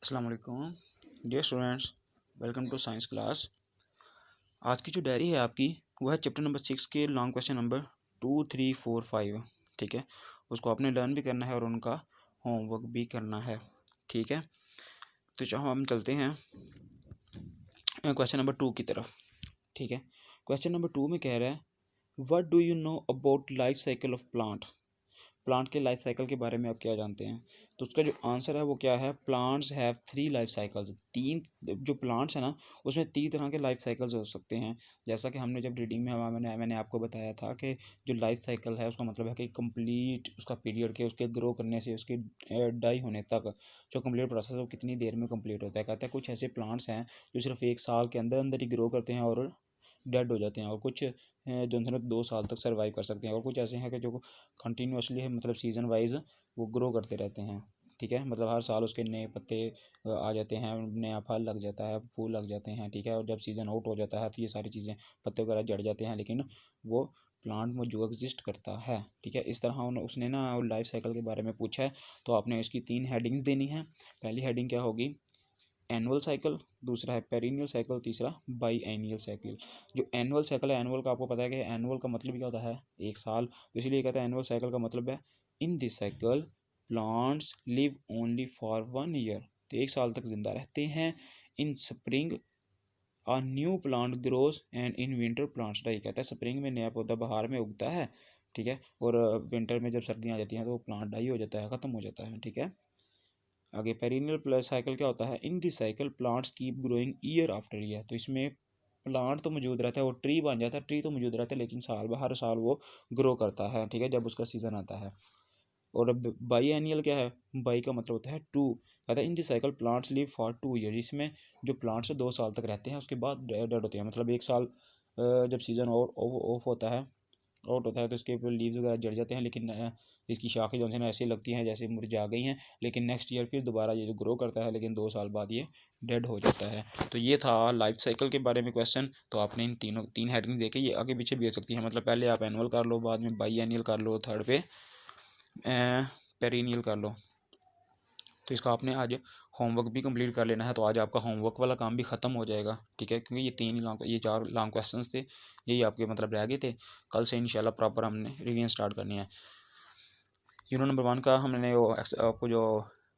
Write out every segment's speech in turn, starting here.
अस्सलाम वालेकुम dear students, welcome to science class. आज की जो डायरी है आपकी वो है चैप्टर नंबर 6 के लॉन्ग क्वेश्चन नंबर 2, 3, 4, 5। ठीक है, उसको आपने लर्न भी करना है और उनका होमवर्क भी करना है। ठीक है, तो चाहो हम चलते हैं क्वेश्चन नंबर 2 की तरफ। ठीक है, क्वेश्चन नंबर 2 में कह रहा है what do you know about life cycle of plant. Plant के लाइफ साइकिल के बारे में आप क्या जानते हैं? तो उसका जो आंसर है वो क्या है, प्लांट्स हैव 3 लाइफ साइकिल्स। तीन, जो प्लांट्स है ना उसमें 3 तरह के लाइफ साइकिल्स हो सकते हैं। जैसा कि हमने जब रीडिंग में मैंने आपको बताया था कि जो लाइफ साइकिल है उसका मतलब है कि कंप्लीट उसका पीरियड के उसके ग्रो करने से उसके डाई होने तक जो कंप्लीट प्रोसेस है वो कितनी देर में कंप्लीट होता है। कहता है कुछ ऐसे प्लांट्स हैं जो सिर्फ 1 साल के अंदर अंदर ही ग्रो करते हैं और डेड हो जाते हैं, और कुछ जो है 2 साल तक सर्वाइव कर सकते हैं, और कुछ ऐसे हैं कि जो कंटिन्यूसली है, मतलब सीज़न वाइज वो ग्रो करते रहते हैं। ठीक है, मतलब हर साल उसके नए पत्ते आ जाते हैं, नया फल लग जाता है, फूल लग जाते हैं। ठीक है, और जब सीज़न आउट हो जाता है तो ये सारी चीज़ें पत्ते वगैरह झड़ जाते हैं, लेकिन वो प्लांट में जो एग्जिस्ट करता है। ठीक है, इस तरह उसने ना लाइफ साइकिल के बारे में पूछा है, तो आपने इसकी 3 हेडिंग्स देनी है। पहली हेडिंग क्या होगी, एनुअल साइकिल, दूसरा है पेरिनियल साइकिल, तीसरा बाई एनियल साइकिल। जो एनुअल साइकिल है, एनुअल का आपको पता है कि एनुअल का मतलब क्या होता है, 1 साल, तो इसलिए कहता है एनुअल साइकिल का मतलब है in this cycle plants live only for 1 year. तो 1 साल तक जिंदा रहते हैं। In spring a new plant grows and in winter plants die. कहता है स्प्रिंग में नया पौधा बाहर में उगता है। ठीक है, और विंटर में जब सर्दियाँ आ जाती हैं तो वो प्लांट डाई हो जाता है, ख़त्म हो जाता है। ठीक है, आगे पेरिनियल प्लस साइकिल क्या होता है, in this cycle plants keep growing year after year. तो इसमें प्लांट तो मौजूद रहता है, वो ट्री बन जाता है, ट्री तो मौजूद रहता है, लेकिन हर साल वो ग्रो करता है। ठीक है, जब उसका सीज़न आता है। और अब बाई एनियल क्या है, बाई का मतलब होता है 2। कहता है in this cycle plants live for 2 year. इसमें जो प्लांट्स 2 साल तक रहते हैं उसके बाद डेड होते हैं, मतलब 1 साल जब सीज़न ऑफ होता है, आउट होता है, तो इसके ऊपर लीव्स वगैरह जड़ जाते हैं, लेकिन इसकी शाखें जो हैं ऐसी लगती हैं जैसे मुरझा गई हैं, लेकिन नेक्स्ट ईयर फिर दोबारा ये जो ग्रो करता है, लेकिन 2 साल बाद ये डेड हो जाता है। तो ये था लाइफ साइकिल के बारे में क्वेश्चन। तो आपने इन तीन हेडिंग देखे, ये आगे पीछे भी हो सकती है, मतलब पहले आप एनुअल कर लो, बाद में बाई एनियल कर लो, थर्ड पे पेरिनियल कर लो। तो इसका आपने आज होमवर्क भी कंप्लीट कर लेना है, तो आज आपका होमवर्क वाला काम भी ख़त्म हो जाएगा। ठीक है, क्योंकि ये 4 लॉन्ग क्वेश्चंस थे, यही आपके मतलब रह गए थे। कल से इंशाल्लाह प्रॉपर हमने रिवीजन स्टार्ट करनी है। यूनिट नंबर 1 का हमने वो आपको जो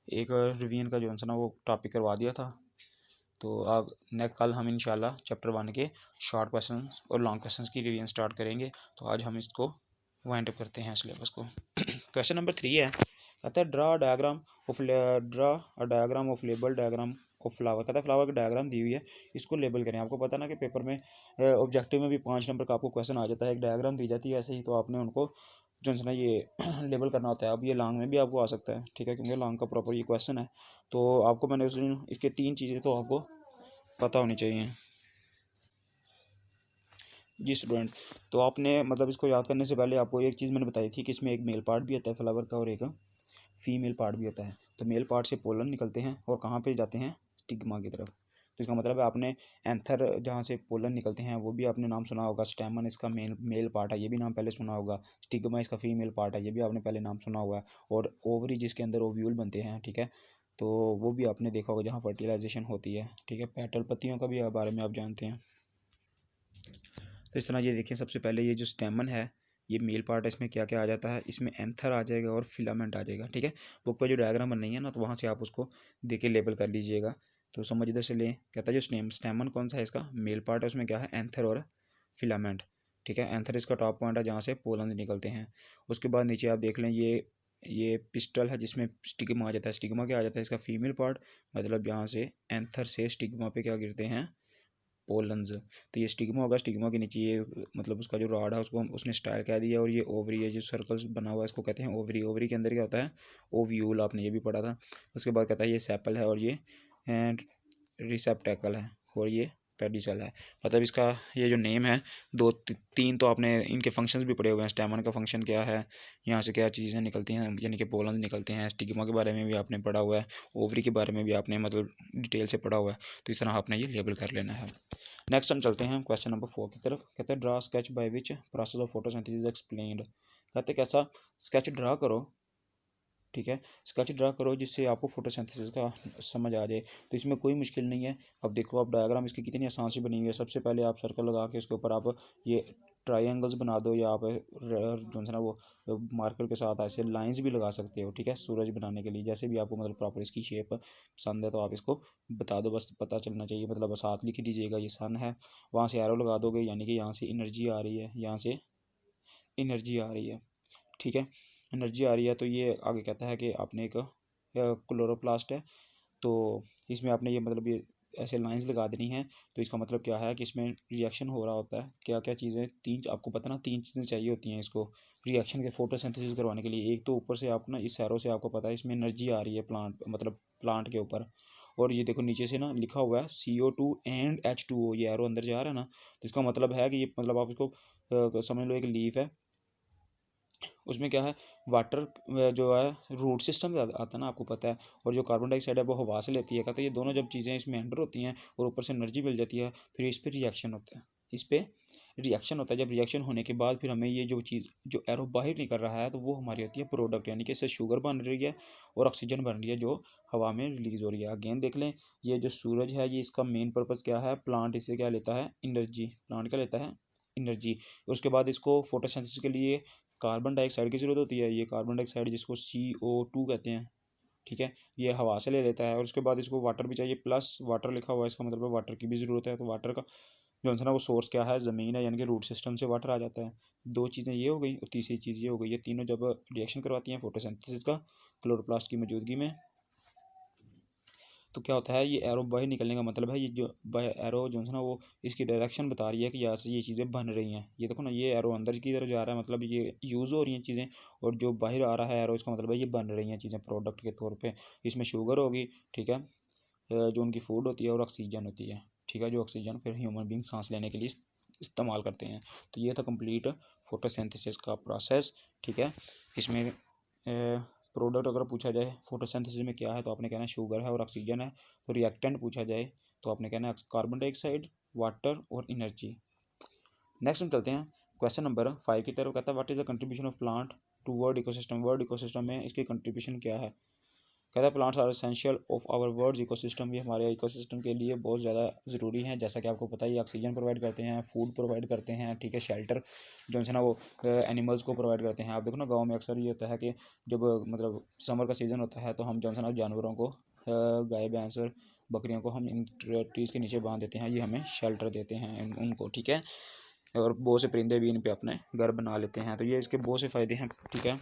एक रिवीजन का जो है ना वो टॉपिक करवा दिया था। तो अब नेक्स्ट कल हम इंशाल्लाह चैप्टर 1 के शॉर्ट क्वेश्चन और लॉन्ग क्वेश्चन की रिवीजन स्टार्ट करेंगे। तो आज हम इसको वाइंड अप करते हैं सिलेबस को। क्वेश्चन नंबर 3 है, कहता है draw a diagram of label diagram of flower. कहता है फ्लावर का डायग्राम दी हुई है, इसको लेबल करें। आपको पता ना कि पेपर में ऑब्जेक्टिव में भी 5 नंबर का आपको क्वेश्चन आ जाता है, एक डायग्राम दी जाती है ऐसे ही, तो आपने उनको जो है ना ये लेबल करना होता है। अब ये लॉन्ग में भी आपको आ सकता है। ठीक है, क्योंकि लॉन्ग का प्रॉपर ये क्वेश्चन है, तो आपको मैंने उस दिन इसके 3 चीज़ें तो आपको पता होनी चाहिए जी स्टूडेंट। तो आपने मतलब इसको याद करने से पहले आपको एक चीज़ मैंने बताई थी कि इसमें एक मेल पार्ट भी होता है फ्लावर का, और एक फीमेल पार्ट भी होता है। तो मेल पार्ट से पोलन निकलते हैं और कहाँ पे जाते हैं, स्टिग्मा की तरफ। तो इसका मतलब है आपने एंथर जहाँ से पोलन निकलते हैं वो भी आपने नाम सुना होगा। स्टेमन इसका मेल पार्ट है, ये भी नाम पहले सुना होगा। स्टिग्मा इसका फीमेल पार्ट है, ये भी आपने पहले नाम सुना हुआ है। और ओवरी जिसके अंदर ओव्यूल बनते हैं, ठीक है, तो वो भी आपने देखा होगा जहाँ फर्टिलाइजेशन होती है। ठीक है, पेटल पत्तियों का भी बारे में आप जानते हैं। तो इस तरह ये देखें, सबसे पहले ये जो स्टेमन है ये मेल पार्ट है, इसमें क्या क्या आ जाता है, इसमें एंथर आ जाएगा और फिलामेंट आ जाएगा। ठीक है, बुक पर जो डायग्राम बन रही है ना, तो वहाँ से आप उसको देख के लेबल कर लीजिएगा। तो समझ इधर से लें, कहता है जो स्टेमन कौन सा है, इसका मेल पार्ट है, उसमें क्या है, एंथर और फिलामेंट। ठीक है, एंथर इसका टॉप पॉइंट है जहाँ से पोलन निकलते हैं। उसके बाद नीचे आप देख लें, ये पिस्टल है जिसमें स्टिग्मा आ जाता है। स्टिग्मा क्या आ जाता है, इसका फीमेल पार्ट, मतलब यहाँ से एंथर से स्टिग्मा पे क्या गिरते हैं, पोलन्स। तो ये स्टिग्मा होगा, स्टिग्मा के नीचे ये मतलब उसका जो रॉड है उसको उसने स्टाइल कह दिया, और ये ओवरी है जो सर्कल्स बना हुआ है इसको कहते हैं ओवरी। ओवरी के अंदर क्या होता है, ओव्यूल, आपने ये भी पढ़ा था। उसके बाद कहता है ये सेपल है, और ये रिसेप्टेकल है, और ये पेडिसल है। मतलब इसका ये जो नेम है, 2 3 तो आपने इनके फंक्शंस भी पढ़े हुए हैं। स्टेमन का फंक्शन क्या है, यहाँ से क्या चीज़ें निकलती हैं, यानी कि पोलन निकलते हैं। स्टिग्मा के बारे में भी आपने पढ़ा हुआ है, ओवरी के बारे में भी आपने मतलब डिटेल से पढ़ा हुआ है। तो इस तरह आपने ये लेबल कर लेना है। नेक्स्ट हम चलते हैं क्वेश्चन नंबर 4 की तरफ। कहते हैं draw sketch by which process of photosynthesis explained. कहते हैं कैसा स्केच ड्रा करो ठीक है। स्केच ड्रा करो जिससे आपको फोटोसिंथेसिस का समझ आ जाए। तो इसमें कोई मुश्किल नहीं है। अब देखो आप डायग्राम इसकी कितनी आसान सी बनी हुई है। सबसे पहले आप सर्कल लगा के उसके ऊपर आप ये ट्रायंगल्स बना दो, या आप जो है ना वो मार्कर के साथ ऐसे लाइंस भी लगा सकते हो, ठीक है, सूरज बनाने के लिए। जैसे भी आपको मतलब प्रॉपर इसकी शेप पसंद है तो आप इसको बता दो, बस पता चलना चाहिए। मतलब बस हाथ लिख दीजिएगा ये सन है, वहाँ से एरो लगा दोगे, यानी कि यहाँ से एनर्जी आ रही है, यहाँ से एनर्जी आ रही है, ठीक है। एनर्जी आ रही है तो ये आगे कहता है कि आपने एक क्लोरोप्लास्ट है, तो इसमें आपने ये मतलब ये ऐसे लाइंस लगा देनी है। तो इसका मतलब क्या है कि इसमें रिएक्शन हो रहा होता है। क्या क्या चीज़ें, तीन आपको पता ना, तीन चीज़ें चाहिए होती हैं इसको रिएक्शन के फोटोसिंथेसिस करवाने के लिए। एक तो ऊपर से आपको ना इस एरो से आपको पता है इसमें एनर्जी आ रही है प्लांट, मतलब प्लांट के ऊपर। और ये देखो नीचे से ना लिखा हुआ है CO2 एंड H2O, ये एरो अंदर जा रहा है ना, तो इसका मतलब है कि ये मतलब आप इसको समझ लो एक लीफ है, उसमें क्या है, वाटर जो है रूट सिस्टम से आता है ना, आपको पता है। और जो कार्बन डाइऑक्साइड है वो हवा से लेती है, कहते हैं ये दोनों जब चीज़ें इसमें एंटर होती हैं और ऊपर से एनर्जी मिल जाती है, फिर इस पर रिएक्शन होता है, इस पर रिएक्शन होता है। जब रिएक्शन होने के बाद फिर हमें ये जो चीज़ जो एरो बाहर निकल रहा है तो वो हमारी होती है प्रोडक्ट, यानी कि इससे शुगर बन रही है और ऑक्सीजन बन रही है जो हवा में रिलीज हो रही है। अगेन देख लें, ये जो सूरज है ये इसका मेन पर्पज़ क्या है, प्लांट इससे क्या लेता है, एनर्जी। प्लांट क्या लेता है, एनर्जी। उसके बाद इसको फोटोसिंथेसिस के लिए कार्बन डाइऑक्साइड की ज़रूरत होती है। ये कार्बन डाइऑक्साइड जिसको CO2 कहते हैं, ठीक है, ये हवा से ले लेता है। और उसके बाद इसको वाटर भी चाहिए, प्लस वाटर लिखा हुआ है, इसका मतलब है वाटर की भी ज़रूरत है। तो वाटर का जो है ना वो सोर्स क्या है, ज़मीन है, यानी कि रूट सिस्टम से वाटर आ जाता है। दो चीज़ें ये हो गई और तीसरी चीज़ ये हो गई। ये तीनों जब रिएक्शन करवाती हैं फोटोसिंथेसिस का क्लोरोप्लास्ट की मौजूदगी में, तो क्या होता है, ये एरो बाहर निकलने का मतलब है, ये जो एरो जो है ना वो इसकी डायरेक्शन बता रही है कि यहाँ से ये चीज़ें बन रही हैं। ये देखो ना, ये एरो अंदर की तरफ जा रहा है, मतलब ये यूज़ हो रही हैं चीज़ें। और जो बाहर आ रहा है एरो, इसका मतलब है ये बन रही हैं चीज़ें प्रोडक्ट के तौर पे। इसमें शुगर होगी, ठीक है, जो उनकी फूड होती है, और ऑक्सीजन होती है, ठीक है, जो ऑक्सीजन फिर ह्यूमन बींग सांस लेने के लिए इस्तेमाल करते हैं। तो ये था कंप्लीट फोटोसिंथेसिस का प्रोसेस, ठीक है। इसमें प्रोडक्ट अगर पूछा जाए फोटोसिंथेसिस में क्या है, तो आपने कहना है शुगर है और ऑक्सीजन है। तो रिएक्टेंट पूछा जाए तो आपने कहना है कार्बन डाइऑक्साइड, वाटर और एनर्जी। नेक्स्ट हम चलते हैं क्वेश्चन नंबर 5 की तरफ। कहता है what is the contribution of plant to world ecosystem. World ecosystem में इसकी कंट्रीब्यूशन क्या है। कहता है plants are essential of our world ecosystem. ये हमारे इकोसिस्टम के लिए बहुत ज़्यादा ज़रूरी हैं। जैसा कि आपको पता है ये ऑक्सीजन प्रोवाइड करते हैं, फूड प्रोवाइड करते हैं, ठीक है, शेल्टर जो है ना वो एनिमल्स को प्रोवाइड करते हैं। आप देखो ना गांव में अक्सर ये होता है कि जब मतलब समर का सीज़न होता है तो हम जो है ना जानवरों को गाय भैंस और बकरियों को हम इन ट्रीज़ के नीचे बांध देते हैं, ये हमें शेल्टर देते हैं उनको, ठीक है। और बहुत से परिंदे भी इन पे अपने घर बना लेते हैं। तो ये इसके बहुत से फ़ायदे हैं, ठीक है।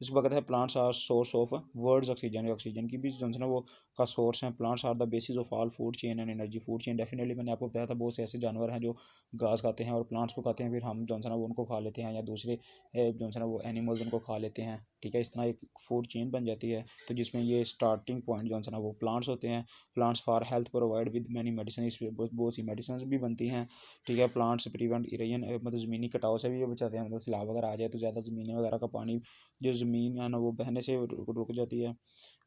उसके बाद कहता है plants are source of words oxygen. Oxygen की भी जो है ना वो का सोर्स है। Plants are the basis of all food chain and energy. Food chain definitely मैंने आपको बताया था, बहुत से ऐसे जानवर हैं जो घास खाते हैं और प्लांट्स को खाते हैं, फिर हम जो है ना वो उनको खा लेते हैं, या दूसरे जो है ना वो एनिमल्स उनको खा लेते हैं, ठीक है। इस तरह एक फूड चेन बन जाती है। तो जिसमें ये स्टार्टिंग पॉइंट जो है ना वो प्लांट्स होते हैं। Plants for health provide with many medicine. इस पर बहुत सी मेडिसिन भी बनती हैं, ठीक है। प्लांट्स प्रिवेंट इरेजन, मतलब ज़मीनी कटाव से भी ये बचाते हैं। मतलब सैलाब वगैरह आ जाए तो ज़्यादा ज़मीनें वगैरह का पानी जो ज़मीन है ना वो बहने से रुक जाती है।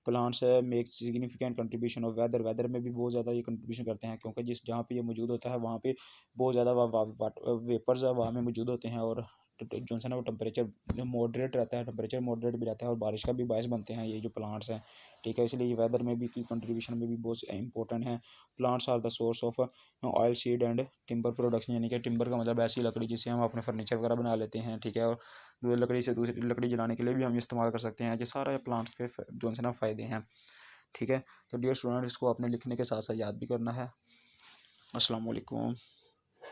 Plants make significant contribution of weather. Weather में भी बहुत ज़्यादा ये कंट्रीब्यूशन करते हैं, क्योंकि जिस जहाँ पे ये मौजूद होता है वहाँ पे बहुत ज़्यादा वेपर्स वहाँ में मौजूद होते हैं। और जो है ना वो टेम्परेचर मॉडरेट रहता है, टेम्परेचर मॉडरेट भी रहता है, और बारिश का भी बायस बनते हैं ये जो प्लांट्स हैं, ठीक है। इसलिए ये वेदर में भी की कंट्रीब्यूशन में भी बहुत इंपॉर्टेंट है। Plants are the source of oil seed and timber production. यानी कि टिम्बर का मतलब ऐसी लकड़ी जिससे हम अपने फर्नीचर वगैरह बना लेते हैं, ठीक है। और लकड़ी से दूसरी लकड़ी जलाने के लिए भी हम इस्तेमाल कर सकते हैं। ये सारा प्लांट्स के जो है ना फ़ायदे हैं, ठीक है। तो डियर स्टूडेंट, इसको आपने लिखने के साथ साथ याद भी करना है। अस्सलाम वालेकुम।